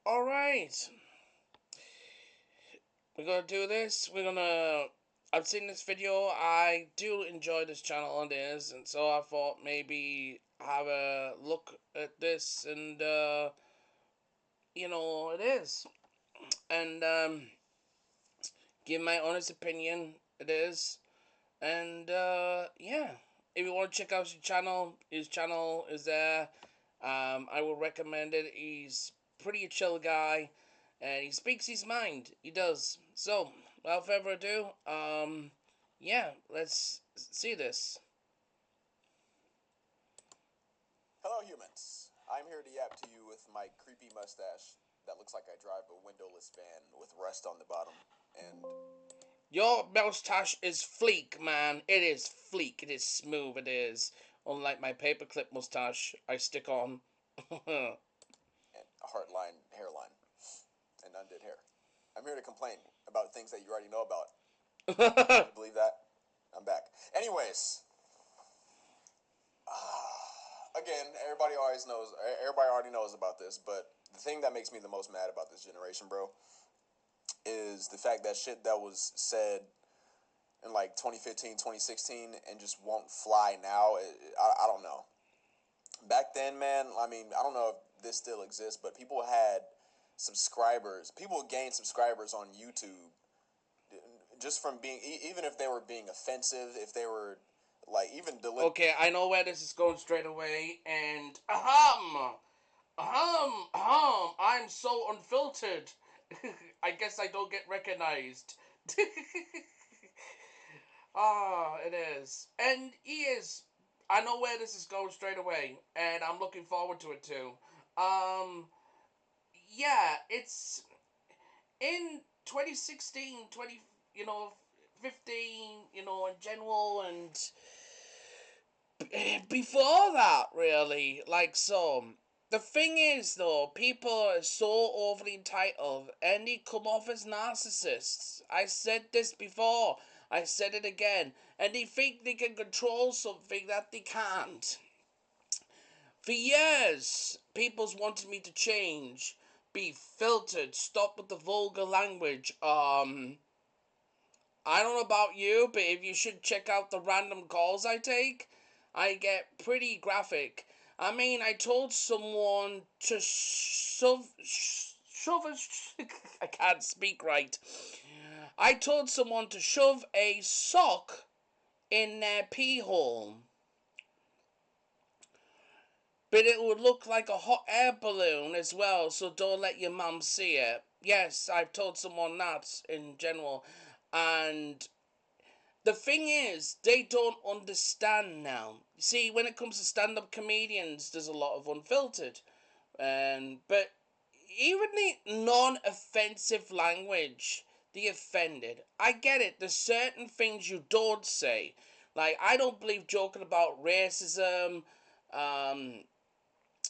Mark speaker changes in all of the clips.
Speaker 1: Alright. We're gonna do this. I've seen this video. I do enjoy this channel and this, and so I thought maybe have a look at this and, it is. And, give my honest opinion. It is. And, yeah. If you want to check out his channel is there. I will recommend it. He's pretty a chill guy, and he speaks his mind. He does. So, without further ado, yeah, let's see this.
Speaker 2: Hello, humans. I'm here to yap to you with my creepy mustache that looks like I drive a windowless van with rust on the bottom, and
Speaker 1: Your mustache is fleek, man. It is fleek. It is smooth. It is. Unlike my paperclip mustache I stick on.
Speaker 2: a heartline hairline and undid hair. I'm here to complain about things that you already know about. Can you believe that? I'm back. Anyways, again, everybody already knows about this, but the thing that makes me the most mad about this generation, bro, is the fact that shit that was said in like 2015, 2016 and just won't fly now. I don't know. Back then, man, I mean, I don't know if this still exists, but people had subscribers. People gained subscribers on YouTube just from being, even if they were being offensive, if they were like even deliberate.
Speaker 1: Okay, I know where this is going straight away, and I'm so unfiltered. I guess I don't get recognized. It is. And he is. I know where this is going straight away, and I'm looking forward to it too. Yeah, it's in 2016, 15, in general, and before that, really, the thing is, though, people are so overly entitled, and they come off as narcissists. I said this before, I said it again, and they think they can control something that they can't. For years, people's wanted me to change, be filtered, stop with the vulgar language. I don't know about you, but if you should check out the random calls I take, I get pretty graphic. I mean, I told someone to I can't speak right. I told someone to shove a sock in their pee hole, but it would look like a hot air balloon as well, so don't let your mum see it. Yes, I've told someone that in general, and the thing is, they don't understand now. See, when it comes to stand-up comedians, there's a lot of unfiltered. But even the non-offensive language, the offended. I get it. There's certain things you don't say. Like, I don't believe joking about racism,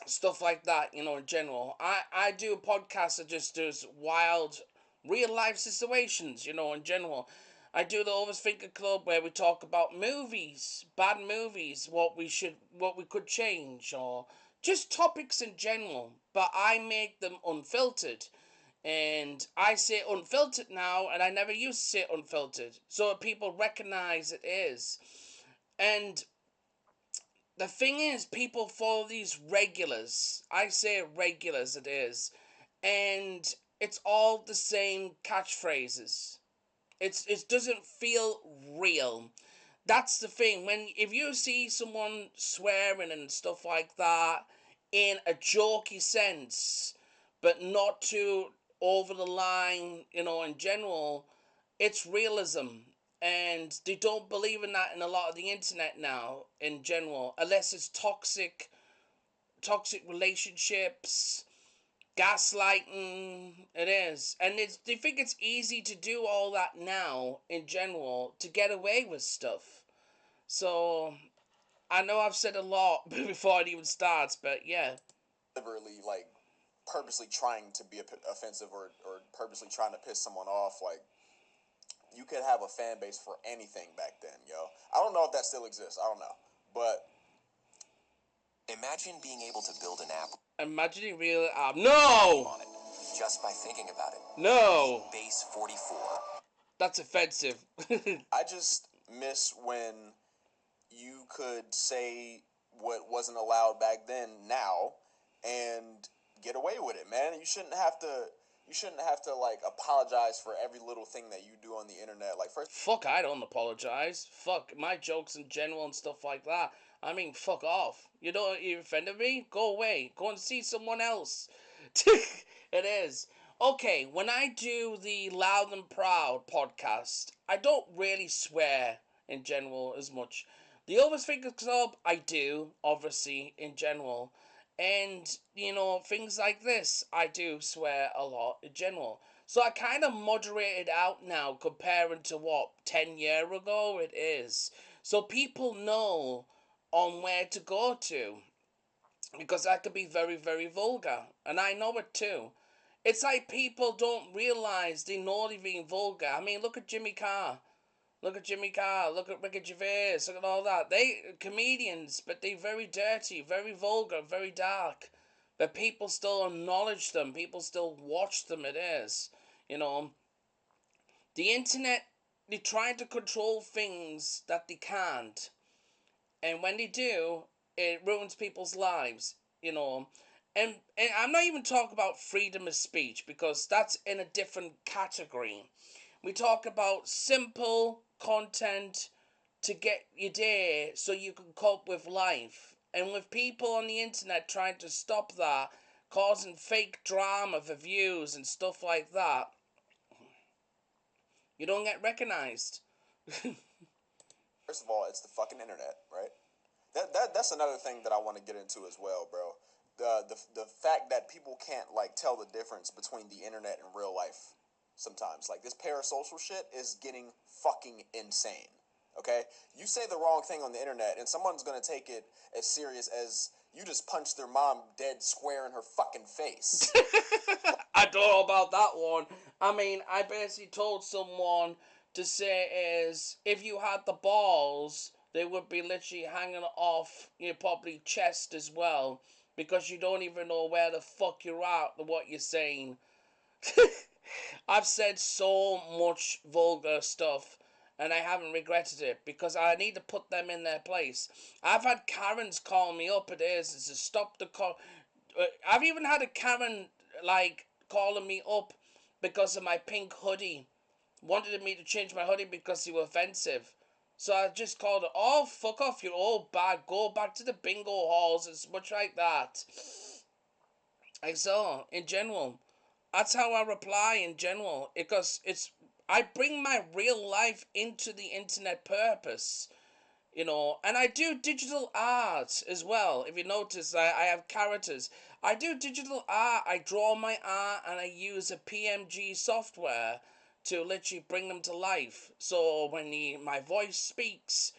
Speaker 1: stuff like that, in general. I do a podcast that just does wild, real-life situations, in general. I do the Overthinker Club where we talk about movies, bad movies, what we could change, or just topics in general. But I make them unfiltered. And I say unfiltered now, and I never used to say unfiltered. So people recognize it is. And the thing is, people follow these regulars. I say regulars, it is. And it's all the same catchphrases. It doesn't feel real. That's the thing. If you see someone swearing and stuff like that in a jokey sense, but not too over the line, in general, it's realism. And they don't believe in that in a lot of the internet now, in general, unless it's toxic relationships, gaslighting. It is. And they think it's easy to do all that now, in general, to get away with stuff. So, I know I've said a lot before it even starts, but yeah.
Speaker 2: Deliberately, like, purposely trying to be offensive or purposely trying to piss someone off. Like, you could have a fan base for anything back then, yo. I don't know if that still exists. I don't know. But imagine being able to build an app.
Speaker 1: Imagining real. No!
Speaker 2: On it.
Speaker 3: just by thinking about it.
Speaker 1: No.
Speaker 3: Base 44.
Speaker 1: That's offensive.
Speaker 2: I just miss when you could say what wasn't allowed back then now and get away with it, man. You shouldn't have to like apologize for every little thing that you do on the internet. Like first
Speaker 1: Fuck, I don't apologize. Fuck my jokes in general and stuff like that. I mean, fuck off. You offended me? Go away. Go and see someone else. It is. Okay, when I do the Loud and Proud podcast, I don't really swear in general as much. The Overthinkers Club, I do, obviously, in general. And, things like this, I do swear a lot in general. So I kind of moderate it out now comparing to what, 10 years ago it is. So people know on where to go to. Because that could be very, very vulgar. And I know it too. It's like people don't realize they know they're being vulgar. I mean, look at Jimmy Carr. Look at Jimmy Carr. Look at Ricky Gervais. Look at all that. They comedians, but they're very dirty, very vulgar, very dark. But people still acknowledge them. People still watch them. It is, the internet. They're trying to control things that they can't, and when they do, it ruins people's lives. And I'm not even talking about freedom of speech because that's in a different category. We talk about simple content to get you there so you can cope with life. And with people on the internet trying to stop that, causing fake drama for views and stuff like that, you don't get recognized.
Speaker 2: First of all, it's the fucking internet, right? That's another thing that I want to get into as well, bro. The fact that people can't like tell the difference between the internet and real life sometimes. Like this parasocial shit is getting fucking insane. Okay? You say the wrong thing on the internet and someone's gonna take it as serious as you just punched their mom dead square in her fucking face.
Speaker 1: I don't know about that one. I mean, I basically told someone to say is if you had the balls, they would be literally hanging off your probably chest as well because you don't even know where the fuck you're at or what you're saying. I've said so much vulgar stuff and I haven't regretted it because I need to put them in their place. I've had Karens call me up. It is to stop the call. I've even had a Karen like calling me up because of my pink hoodie. Wanted me to change my hoodie because he was offensive. So I just called her, oh, fuck off, you're old bag, go back to the bingo halls, and much like that. Like so, in general. That's how I reply in general. Because I bring my real life into the internet purpose. And I do digital art as well. If you notice, I have characters. I do digital art. I draw my art and I use a PMG software to literally bring them to life. So when my voice speaks,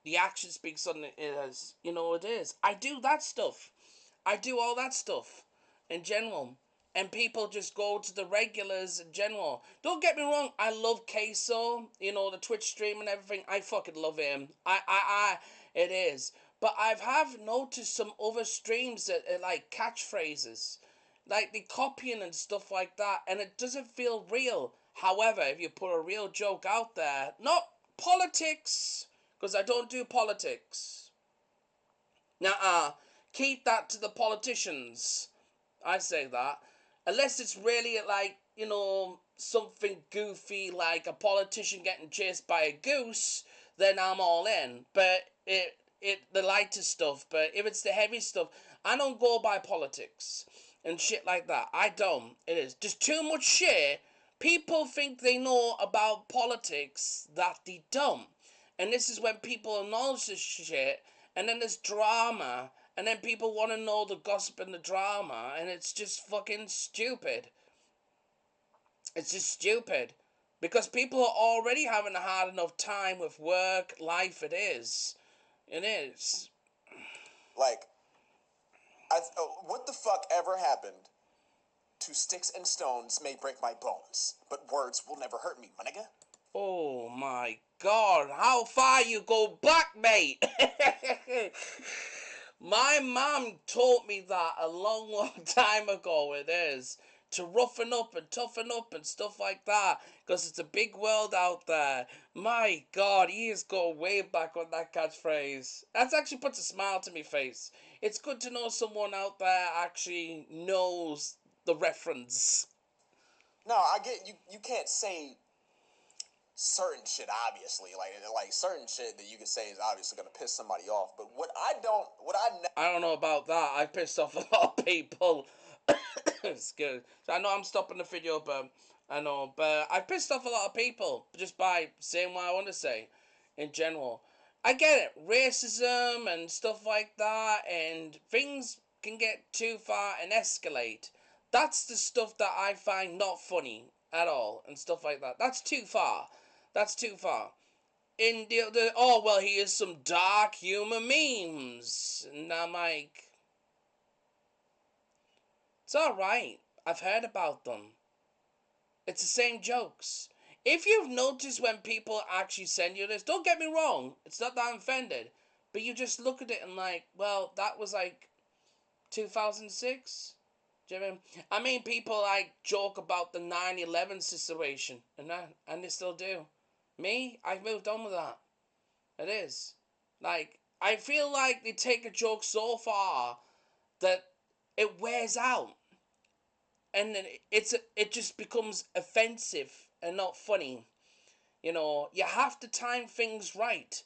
Speaker 1: the action speaks on it as, it is. I do that stuff. I do all that stuff in general. And people just go to the regulars in general. Don't get me wrong, I love Queso, the Twitch stream and everything. I fucking love him. It is. But have noticed some other streams that are like catchphrases. Like the copying and stuff like that. And it doesn't feel real. However, if you put a real joke out there, not politics, because I don't do politics. Nuh-uh. Keep that to the politicians. I say that. Unless it's really like, something goofy like a politician getting chased by a goose, then I'm all in. But the lighter stuff, but if it's the heavy stuff, I don't go by politics and shit like that. I don't. It is just too much shit. People think they know about politics that they don't. And this is when people acknowledge this shit, and then there's drama, and then people want to know the gossip and the drama, and it's just fucking stupid. It's just stupid. Because people are already having a hard enough time with work, life, it is. It is.
Speaker 2: Like, what the fuck ever happened to sticks and stones may break my bones, but words will never hurt me, my nigga?
Speaker 1: Oh my god, how far you go back, mate? My mom told me that a long, long time ago, it is. to roughen up and toughen up and stuff like that, because it's a big world out there. My God, he is going way back on that catchphrase. That actually puts a smile to my face. It's good to know someone out there actually knows the reference.
Speaker 2: No, I get you. You can't say certain shit, obviously. Like certain shit that you can say is obviously gonna piss somebody off. But
Speaker 1: I don't know about that. I pissed off a lot of people. It's good. So I know I'm stopping the video, but I know, but I pissed off a lot of people just by saying what I want to say in general. I get it, racism and stuff like that, and things can get too far and escalate. That's the stuff that I find not funny at all, and stuff like that. That's too far. That's too far. In the oh well, here's some dark humor memes, and I'm like, it's alright. I've heard about them. It's the same jokes. If you've noticed when people actually send you this, don't get me wrong, it's not that I'm offended, but you just look at it and like, well, that was like 2006? Do you know what I mean? I mean, people like joke about the 9/11 situation, and they still do. Me, I've moved on with that. It is. Like, I feel like they take a joke so far that it wears out. And then it just becomes offensive and not funny. You know, you have to time things right.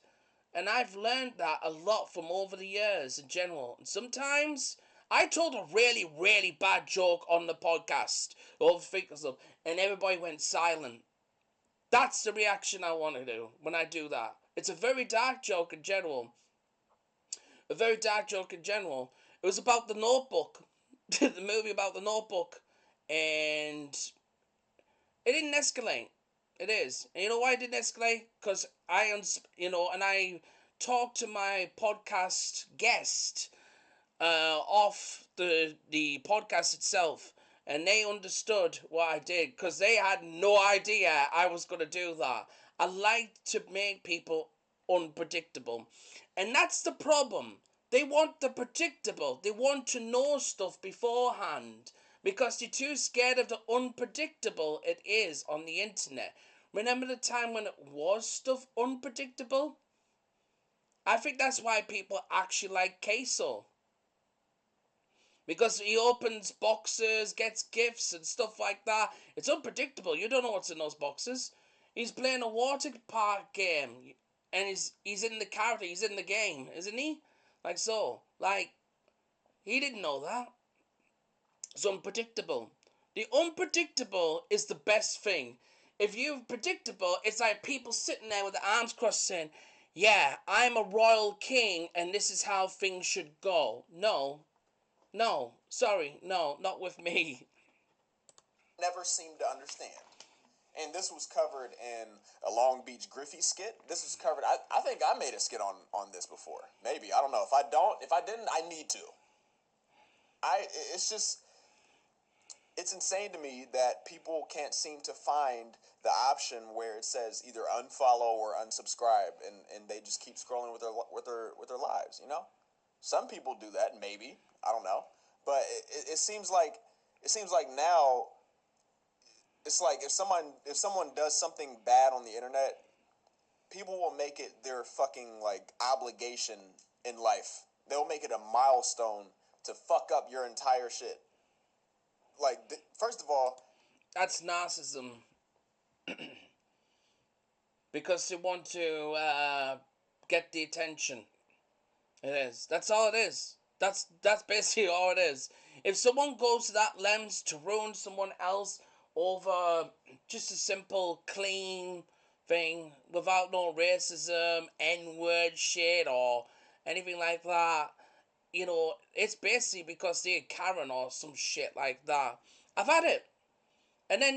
Speaker 1: And I've learned that a lot from over the years in general. And sometimes I told a really, really bad joke on the podcast, Overthinkers Club, and everybody went silent. That's the reaction I want to do when I do that. It's a very dark joke in general. A very dark joke in general. It was about the Notebook, the movie about the Notebook, and it didn't escalate. It is. And you know why it didn't escalate? Because and I talked to my podcast guest off the podcast itself, and they understood what I did because they had no idea I was going to do that. I like to make people unpredictable, and that's the problem. They want the predictable. They want to know stuff beforehand because they're too scared of the unpredictable it is on the internet. Remember the time when it was stuff unpredictable? I think that's why people actually like Queso. Because he opens boxes, gets gifts and stuff like that. It's unpredictable. You don't know what's in those boxes. He's playing a water park game. And he's in the character, he's in the game, isn't he? Like so. Like, he didn't know that. It's unpredictable. The unpredictable is the best thing. If you're predictable, it's like people sitting there with their arms crossed saying, yeah, I'm a royal king and this is how things should go. No. No. Sorry. No, not with me.
Speaker 2: never seem to understand. And this was covered in a Long Beach Griffey skit. This was covered. I think I made a skit on this before. Maybe, I don't know. If I didn't, I need to. It's just, it's insane to me that people can't seem to find the option where it says either unfollow or unsubscribe, and they just keep scrolling with their lives. You know, some people do that. Maybe, I don't know, but it seems like now it's like if someone does something bad on the internet, people will make it their fucking like obligation in life. They'll make it a milestone to fuck up your entire shit. Like, first of all,
Speaker 1: That's narcissism. Because they want to get the attention. It is. That's all it is. That's basically all it is. If someone goes to that lengths to ruin someone else over just a simple, clean thing without no racism, N-word shit, or anything like that, you know, it's basically because they're Karen or some shit like that. I've had it. And then,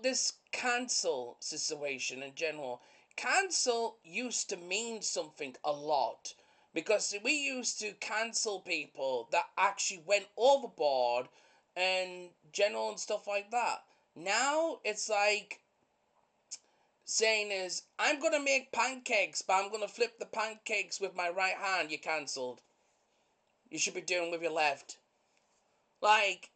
Speaker 1: this cancel situation in general. Cancel used to mean something a lot. Because we used to cancel people that actually went overboard and general and stuff like that. Now, it's like saying is, I'm going to make pancakes, but I'm going to flip the pancakes with my right hand. You cancelled. You should be doing with your left. Like,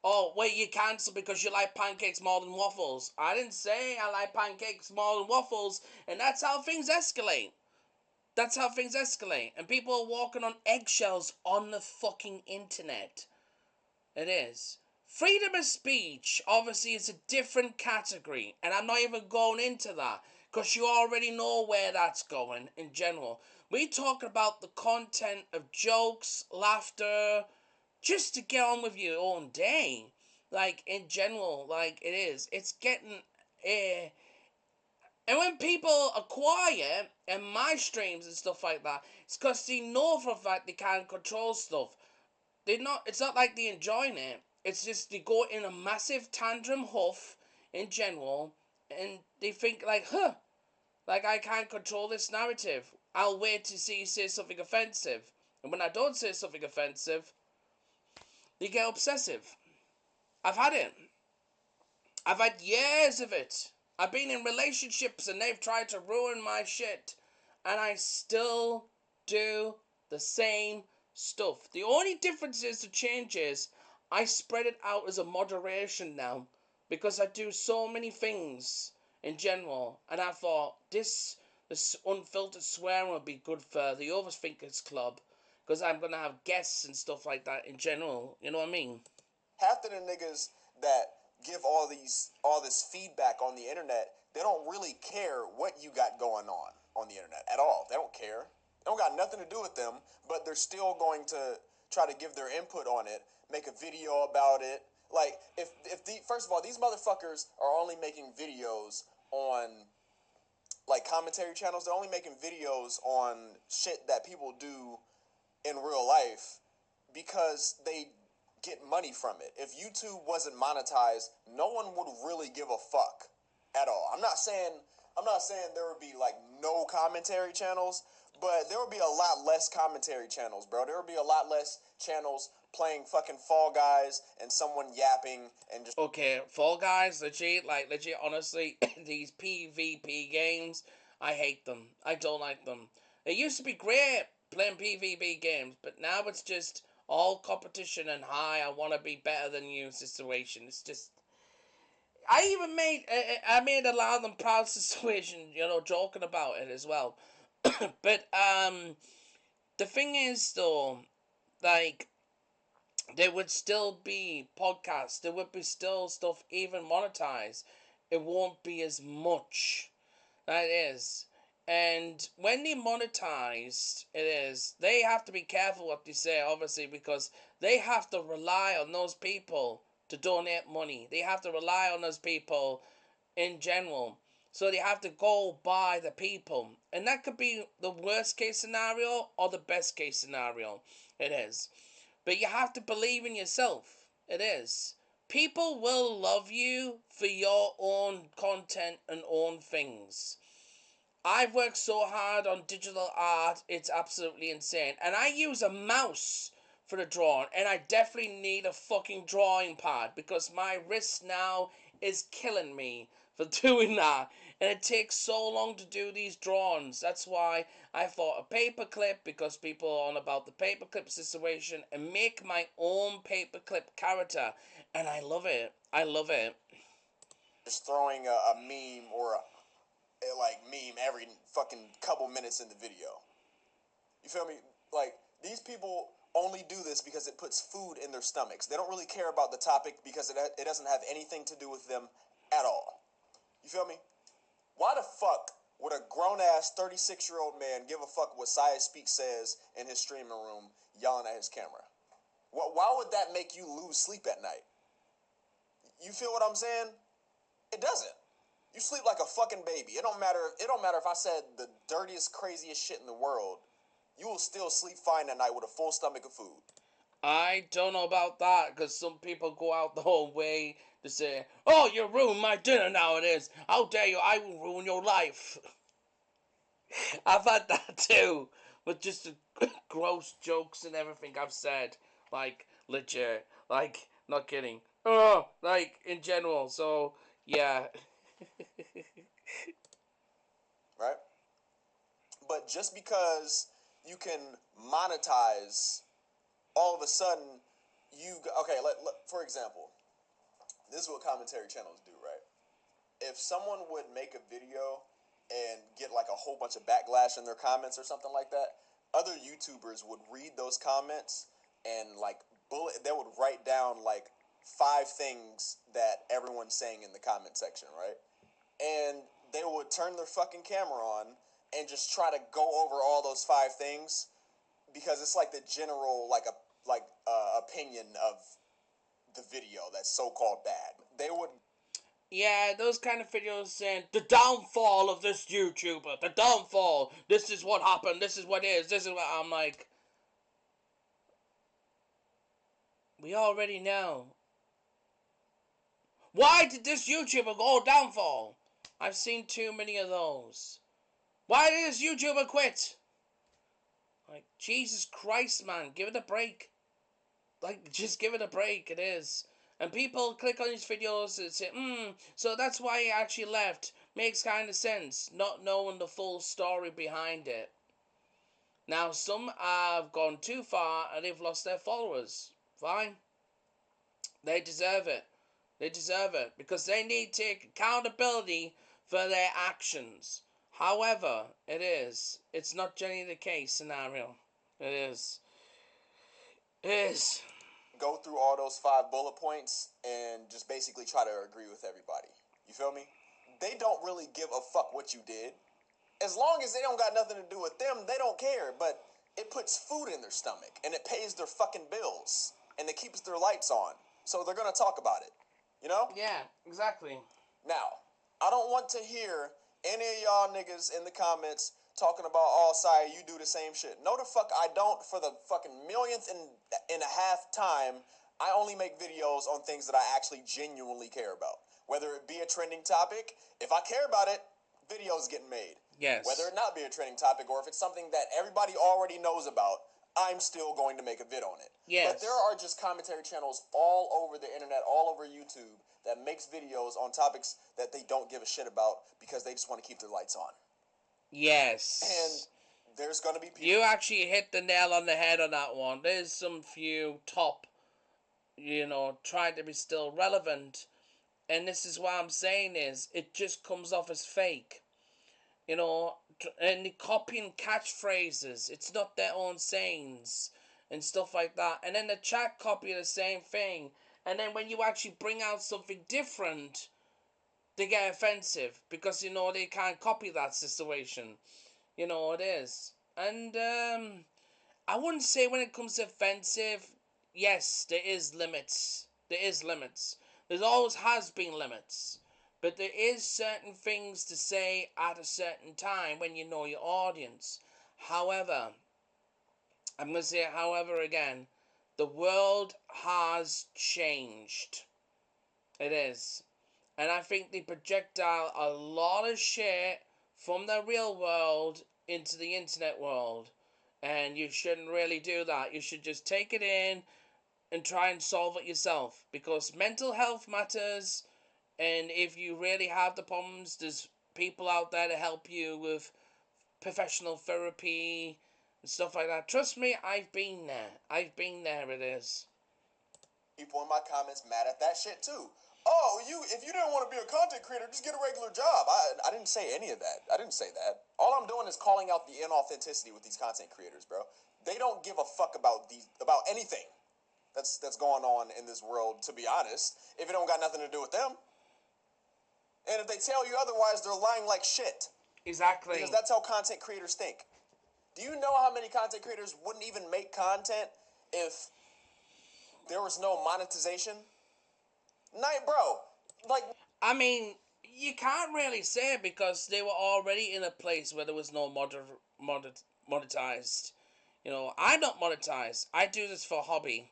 Speaker 1: Oh, wait, you cancel because you like pancakes more than waffles. I didn't say I like pancakes more than waffles, and that's how things escalate. That's how things escalate. And people are walking on eggshells on the fucking internet. It is. Freedom of speech, obviously, is a different category, and I'm not even going into that, because you already know where that's going in general. We talk about the content of jokes, laughter, just to get on with your own day. Like, in general, like, it is. It's getting. And when people are quiet in my streams and stuff like that, it's because they know for a fact they can't control stuff. It's not like they're enjoying it. It's just they go in a massive tantrum huff in general, and they think like, like I can't control this narrative. I'll wait to see you say something offensive. And when I don't say something offensive, they get obsessive. I've had it. I've had years of it. I've been in relationships and they've tried to ruin my shit. And I still do the same stuff. The only difference is the change is I spread it out as a moderation now. Because I do so many things in general. And I thought this unfiltered swearing would be good for the Overthinkers Club. Because I'm going to have guests and stuff like that in general. You know what I mean?
Speaker 2: Half of the niggas that give all this feedback on the internet, they don't really care what you got going on the internet at all. They don't care. It don't got nothing to do with them, but they're still going to try to give their input on it, make a video about it. Like if the first of all, these motherfuckers are only making videos on like commentary channels. They're only making videos on shit that people do in real life because they get money from it. If YouTube wasn't monetized, no one would really give a fuck at all. I'm not saying there would be like no commentary channels, but there would be a lot less commentary channels, bro. There would be a lot less channels playing fucking Fall Guys and someone yapping and just
Speaker 1: Okay, Fall Guys, legit, honestly, these PvP games, I hate them. I don't like them. It used to be great playing PvP games, but now it's just all competition and hi, I want to be better than you situation. It's just. I made a loud and proud situation, joking about it as well. But, the thing is, though, like, there would still be podcasts. There would be still stuff even monetized. It won't be as much. That is. And when they monetized, they have to be careful what they say, obviously, because they have to rely on those people to donate money. They have to rely on those people in general. So they have to go by the people. And that could be the worst case scenario or the best case scenario. It is. But you have to believe in yourself. It is. People will love you for your own content and own things. I've worked so hard on digital art, it's absolutely insane. And I use a mouse for the drawing, and I definitely need a fucking drawing pad because my wrist now is killing me for doing that. And it takes so long to do these drawings. That's why I thought a paperclip, because people are on about the paperclip situation, and make my own paperclip character. And I love it. I love it.
Speaker 2: throwing a meme or a like meme every fucking couple minutes in the video. You feel me? Like these people only do this because it puts food in their stomachs. They don't really care about the topic because it doesn't have anything to do with them at all. You feel me? Why the fuck would a grown ass 36-year-old man give a fuck what Saya Speak says in his streaming room yelling at his camera? Why would that make you lose sleep at night? You feel what I'm saying? It doesn't. You sleep like a fucking baby. It don't matter. It don't matter if I said the dirtiest, craziest shit in the world. You will still sleep fine at night with a full stomach of food.
Speaker 1: I don't know about that, because some people go out the whole way to say, oh, you ruined my dinner nowadays. How dare you? I will ruin your life. I've had that too, with just the gross jokes and everything I've said. Like, legit. Like, not kidding. Oh, like, in general. So, yeah.
Speaker 2: Right? But just because you can monetize, all of a sudden, okay, for example, this is what commentary channels do, right? If someone would make a video and get like a whole bunch of backlash in their comments or something like that, other YouTubers would read those comments and like they would write down like 5 things that everyone's saying in the comment section, right? And they would turn their fucking camera on and just try to go over all those 5 things because it's like the general opinion of the video that's so-called bad. They would
Speaker 1: Yeah, those kind of videos saying the downfall of this YouTuber, the downfall. This is what happened. This is what is. This is what I'm like. We already know. Why did this YouTuber go downfall? I've seen too many of those. Why did this YouTuber quit? Like, Jesus Christ, man, give it a break. Like, just give it a break, it is. And people click on these videos and say, so that's why he actually left. Makes kind of sense, not knowing the full story behind it. Now, some have gone too far and they've lost their followers. Fine. They deserve it. They deserve it because they need to take accountability for their actions. However, it's not generally the case scenario. It is. It is.
Speaker 2: go through all those 5 bullet points and just basically try to agree with everybody. You feel me? They don't really give a fuck what you did. As long as they don't got nothing to do with them, they don't care. But it puts food in their stomach and it pays their fucking bills and it keeps their lights on. So they're gonna talk about it. You know?
Speaker 1: Yeah, exactly.
Speaker 2: Now, I don't want to hear any of y'all niggas in the comments talking about, oh, Sire, you do the same shit. No, the fuck I don't. For the fucking millionth and a half time, I only make videos on things that I actually genuinely care about. Whether it be a trending topic, if I care about it, videos getting made.
Speaker 1: Yes.
Speaker 2: Whether it not be a trending topic or if it's something that everybody already knows about, I'm still going to make a vid on it.
Speaker 1: Yes.
Speaker 2: But there are just commentary channels all over the internet, all over YouTube, that makes videos on topics that they don't give a shit about because they just want to keep their lights on.
Speaker 1: Yes.
Speaker 2: And there's going to be people...
Speaker 1: You actually hit the nail on the head on that one. There's some few top, trying to be still relevant. And this is what I'm saying is, it just comes off as fake. And they copying catchphrases. It's not their own sayings and stuff like that. And then the chat copy the same thing. And then when you actually bring out something different, they get offensive because they can't copy that situation. It is. And I wouldn't say when it comes to offensive, yes, there is limits. There is limits. There always has been limits. But there is certain things to say at a certain time when you know your audience. However, I'm going to say however again, the world has changed. It is. And I think they project out a lot of shit from the real world into the internet world. And you shouldn't really do that. You should just take it in and try and solve it yourself. Because mental health matters. And if you really have the problems, there's people out there to help you with professional therapy and stuff like that. Trust me, I've been there. It is.
Speaker 2: People in my comments mad at that shit too. Oh, if you didn't want to be a content creator, just get a regular job. I didn't say any of that. I didn't say that. All I'm doing is calling out the inauthenticity with these content creators, bro. They don't give a fuck about anything that's going on in this world, to be honest, if it don't got nothing to do with them. And if they tell you otherwise, they're lying like shit.
Speaker 1: Exactly.
Speaker 2: Because that's how content creators think. Do you know how many content creators wouldn't even make content if there was no monetization? Bro, like...
Speaker 1: I mean, you can't really say it because they were already in a place where there was no monetized. I'm not monetized. I do this for a hobby.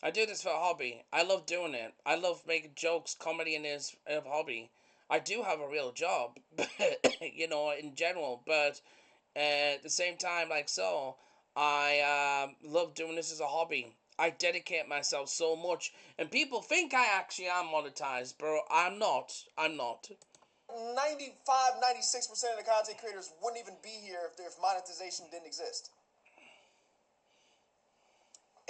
Speaker 1: I love doing it. I love making jokes, comedy, and this a hobby. I do have a real job, in general, but at the same time, I love doing this as a hobby. I dedicate myself so much, and people think I actually am monetized, bro. I'm not.
Speaker 2: 96% of the content creators wouldn't even be here if monetization didn't exist.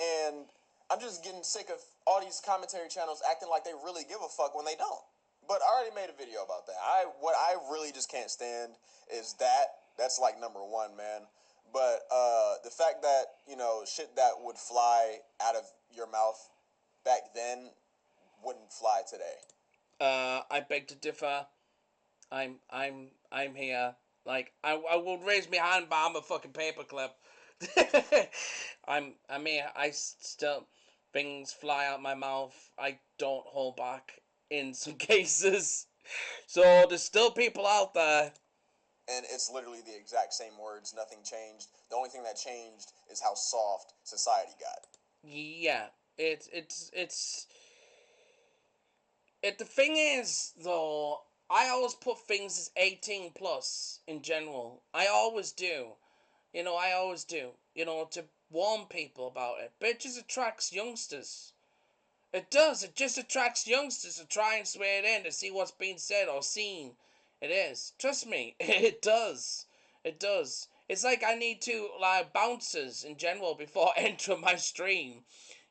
Speaker 2: And I'm just getting sick of all these commentary channels acting like they really give a fuck when they don't. But I already made a video about that. What I really just can't stand is that's like number one, man. But the fact that, you know, shit that would fly out of your mouth back then wouldn't fly today.
Speaker 1: I beg to differ. I'm here. Like I will raise my hand, but I'm a fucking paperclip. I'm here. I still things fly out my mouth. I don't hold back in some cases. So there's still people out there.
Speaker 2: And it's literally the exact same words. Nothing changed. The only thing that changed is how soft society got.
Speaker 1: Yeah, it's. The thing is though, I always put things as 18 plus in general. I always do. I always do. To warn people about it. But it just attracts youngsters. It does. It just attracts youngsters to try and swear it in to see what's being said or seen. It is. Trust me. It does. It does. It's like I need to like bouncers in general before entering my stream.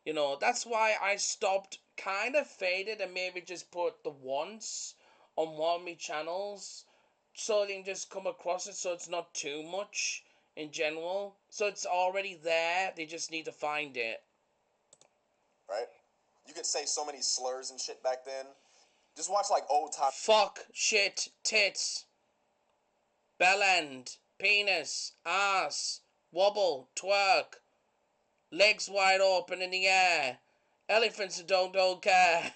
Speaker 1: That's why I stopped, kind of faded, and maybe just put the once on one of my channels so they can just come across it so it's not too much in general. So it's already there. They just need to find it.
Speaker 2: Right? You could say so many slurs and shit back then. Just watch like old time.
Speaker 1: Fuck, shit, tits, bellend, penis, ass, wobble, twerk, legs wide open in the air, elephants who don't care.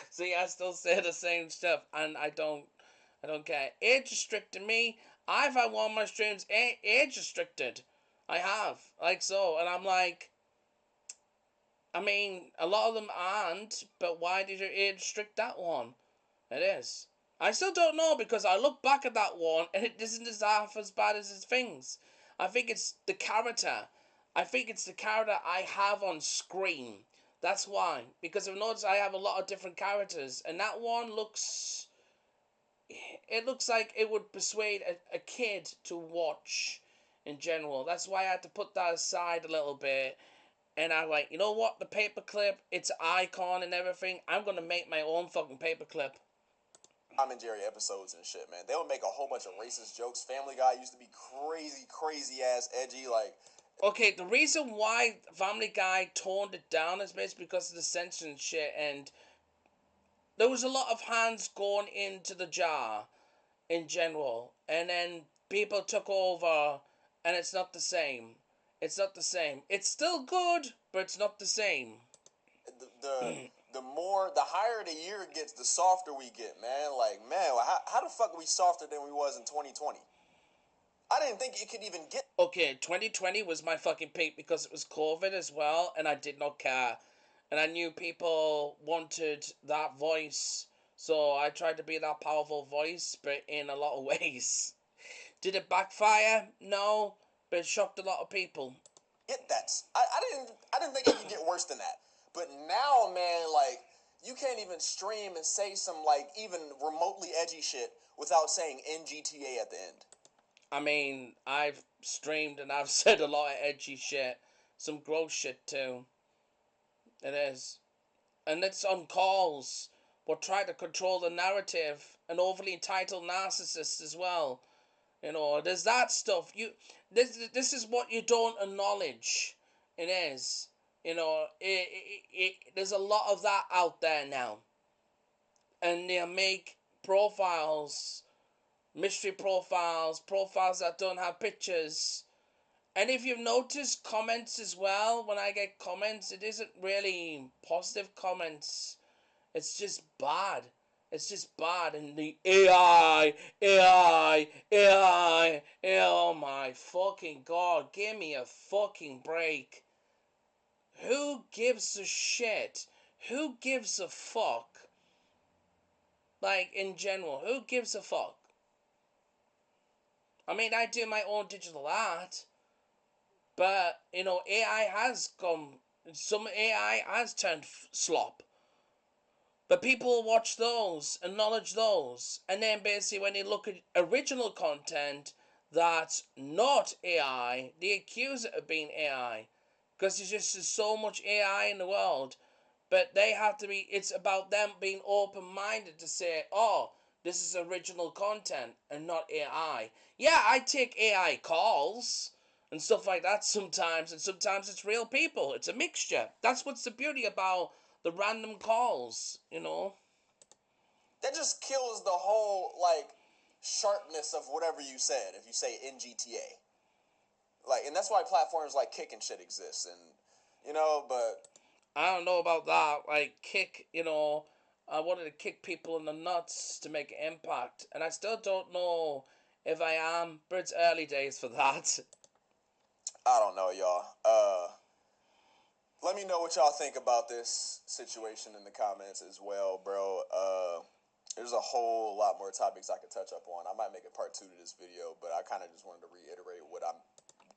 Speaker 1: See, I still say the same stuff, and I don't care. Age restricted me. I've had one of my streams age restricted. I have, like so, and I'm like, I mean, a lot of them aren't, but why did you age restrict that one? It is. I still don't know, because I look back at that one and it isn't as half as bad as his things. I think it's the character. I think it's the character I have on screen. That's why. Because I've noticed I have a lot of different characters, and that one looks. It looks like it would persuade a kid to watch in general. That's why I had to put that aside a little bit. And I'm like, you know what? The paperclip, its icon and everything. I'm gonna make my own fucking paperclip.
Speaker 2: Tom and Jerry episodes and shit, man. They would make a whole bunch of racist jokes. Family Guy used to be crazy ass edgy. Like,
Speaker 1: Okay, the reason why Family Guy toned it down is basically because of the censor and shit, and there was a lot of hands going into the jar in general, and then people took over, and it's not the same. It's not the same. It's still good, but it's not the same.
Speaker 2: the higher the year gets, the softer we get, man. Like, man, how the fuck are we softer than we was in 2020? I didn't think it could even get.
Speaker 1: Okay, 2020 was my fucking peak because it was COVID as well, and I did not care. And I knew people wanted that voice, so I tried to be that powerful voice, but in a lot of ways. Did it backfire? No, but it shocked a lot of people.
Speaker 2: Get that. I didn't think it could get worse than that. But now, man, like, you can't even stream and say some like even remotely edgy shit without saying NGTA at the end.
Speaker 1: I mean, I've streamed and I've said a lot of edgy shit. Some gross shit too. It is. And it's on calls. We'll try to control the narrative. An overly entitled narcissist as well. There's that stuff. This is what you don't acknowledge. It is. There's a lot of that out there now. And they make profiles, mystery profiles that don't have pictures. And if you've noticed comments as well, when I get comments, it isn't really positive comments. It's just bad. It's just bad. And the AI, oh my fucking god, give me a fucking break. Who gives a shit? Who gives a fuck? Like, in general, who gives a fuck? I mean, I do my own digital art, but, AI has some AI has turned slop. But people watch those, acknowledge those, and then basically when they look at original content that's not AI, they accuse it of being AI. because there's so much AI in the world. But they have to be. It's about them being open-minded to say, "Oh, this is original content and not AI." Yeah, I take AI calls and stuff like that sometimes, and sometimes it's real people. It's a mixture. That's what's the beauty about the random calls, you know.
Speaker 2: That just kills the whole like sharpness of whatever you said if you say in GTA. Like, and that's why platforms like Kick and shit exist, and but
Speaker 1: I don't know about that. Like kick, I wanted to kick people in the nuts to make an impact, and I still don't know if I am. But it's early days for that.
Speaker 2: I don't know, y'all. Let me know what y'all think about this situation in the comments as well, bro. There's a whole lot more topics I could touch up on. I might make a part 2 to this video, but I kind of just wanted to reiterate what I'm.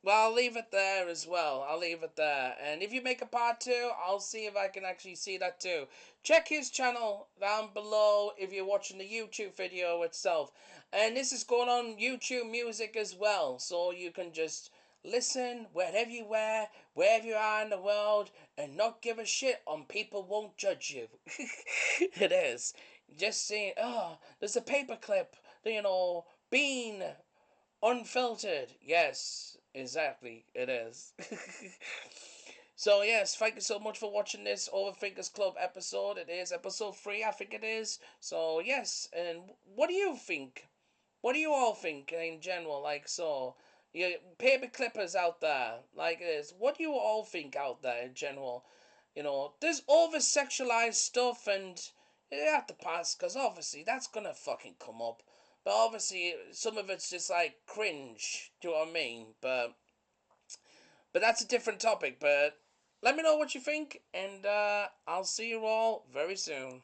Speaker 1: Well, I'll leave it there as well. I'll leave it there. And if you make a part 2, I'll see if I can actually see that too. Check his channel down below if you're watching the YouTube video itself. And this is going on YouTube Music as well. So you can just listen wherever you are in the world, and not give a shit on people won't judge you. It is. Just saying, oh, there's a paperclip, bean unfiltered. Yes, exactly, it is. So yes, thank you so much for watching this Overthinkers Club episode. It is episode 3, I think it is. So yes, and what do you think? What do you all think in general? Like, so, you paper clippers out there, like this. What do you all think out there in general? There's over sexualized stuff, and you have to pass, because obviously that's gonna fucking come up. But obviously, some of it's just like cringe. Do you know what I mean? But that's a different topic. But let me know what you think, and I'll see you all very soon.